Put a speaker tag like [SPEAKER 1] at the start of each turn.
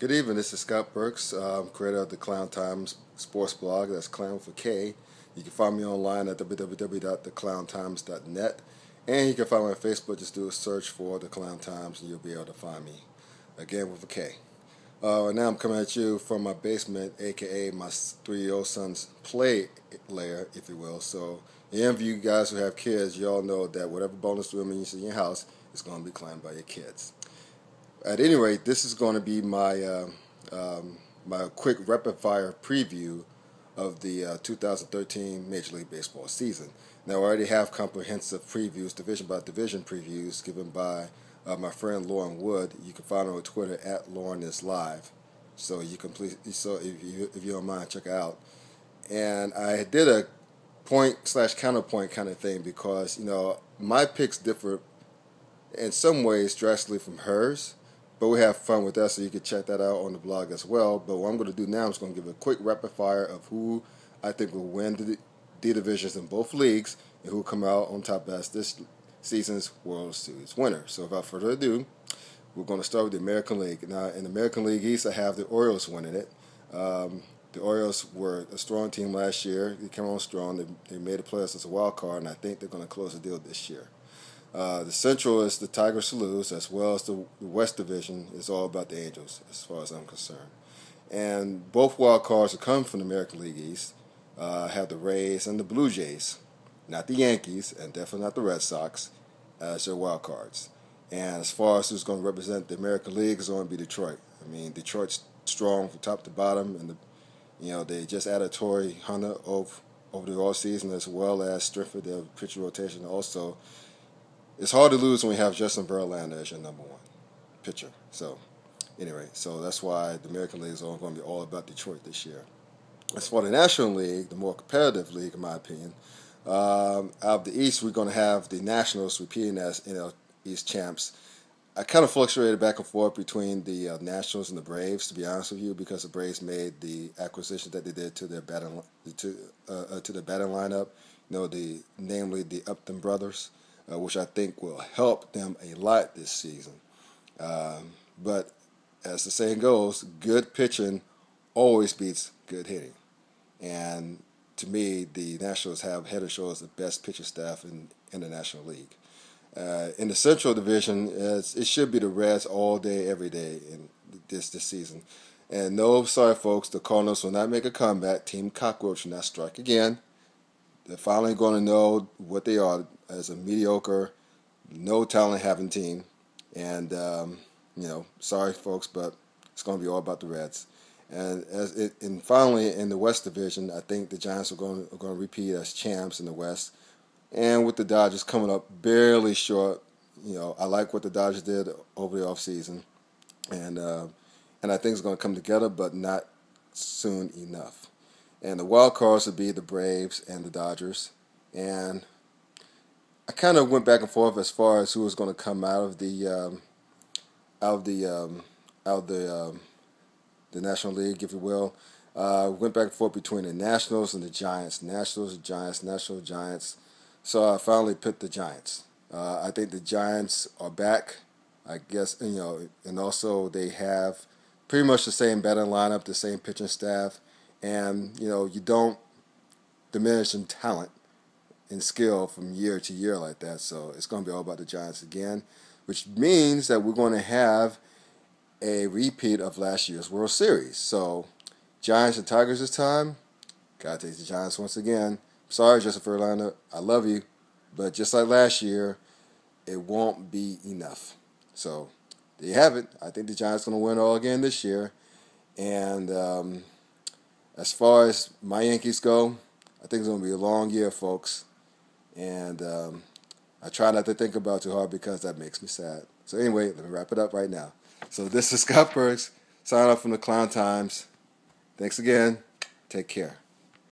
[SPEAKER 1] Good evening. This is Scott Burks, creator of the Clown Times sports blog. That's Clown for K. You can find me online at www.theclowntimes.net. And you can find me on Facebook. Just do a search for The Clown Times and you'll be able to find me. Again, with a K. Now I'm coming at you from my basement, aka my 3-year-old son's play lair, if you will. So, any of you guys who have kids, you all know that whatever bonus room you see in your house is going to be claimed by your kids. At any rate, this is going to be my my quick rapid fire preview of the 2013 Major League Baseball season. Now, I already have comprehensive previews, division by division previews, given by my friend Lauren Wood. You can find her on Twitter at LaurenIsLive. So you can if you don't mind, check it out. And I did a point/counterpoint kind of thing because my picks differ in some ways drastically from hers. But we have fun with that, so you can check that out on the blog as well. But what I'm going to do now is going to give a quick rapid fire of who I think will win the divisions in both leagues and who will come out on top as this season's World Series winner. So without further ado, we're going to start with the American League. Now, in the American League East, I have the Orioles winning it. The Orioles were a strong team last year. They came on strong. They made the playoffs as a wild card, and I think they're going to close the deal this year. The Central is the Tigers to lose, as well as the West Division is all about the Angels, as far as I'm concerned. And both wild cards that come from the American League East have the Rays and the Blue Jays, not the Yankees, and definitely not the Red Sox, as their wild cards. And as far as who's going to represent the American League, it's going to be Detroit. I mean, Detroit's strong from top to bottom, and they just added Torrey Hunter over the offseason, as well as strengthened their pitcher rotation also. It's hard to lose when we have Justin Verlander as your number one pitcher. So, anyway, that's why the American League is going to be all about Detroit this year. As for the National League, the more competitive league, in my opinion, out of the East, we're going to have the Nationals repeating as East champs. I kind of fluctuated back and forth between the Nationals and the Braves, to be honest with you, because the Braves made the acquisition that they did to their batting lineup. Namely the Upton brothers. Which I think will help them a lot this season. But as the saying goes, good pitching always beats good hitting. And to me, the Nationals have head and shoulders the best pitching staff in the National League. In the Central Division, it should be the Reds all day, every day in this season. And no, sorry folks, the Cardinals will not make a comeback. Team Cockroach will not strike again. They're finally going to know what they are as a mediocre, no talent having team. And, sorry folks, but it's going to be all about the Reds. And finally, in the West Division, I think the Giants are going to repeat as champs in the West. And with the Dodgers coming up barely short, I like what the Dodgers did over the offseason. And I think it's going to come together, but not soon enough. And the wild cards would be the Braves and the Dodgers. And I kind of went back and forth as far as who was going to come out of the National League, if you will. Went back and forth between the Nationals and the Giants. Nationals, Giants, Nationals, Giants. So I finally picked the Giants. I think the Giants are back, I guess, and also they have pretty much the same batting lineup, the same pitching staff. And, you don't diminish in talent and skill from year to year like that. So it's going to be all about the Giants again, which means that we're going to have a repeat of last year's World Series. So Giants and Tigers this time, got to take the Giants once again. Sorry, Justin Verlander, I love you, but just like last year, it won't be enough. So there you have it. I think the Giants are going to win all again this year. And as far as my Yankees go, I think it's going to be a long year, folks. And I try not to think about it too hard because that makes me sad. So anyway, let me wrap it up right now. So this is Scott Burks, signing off from the Clown Times. Thanks again. Take care.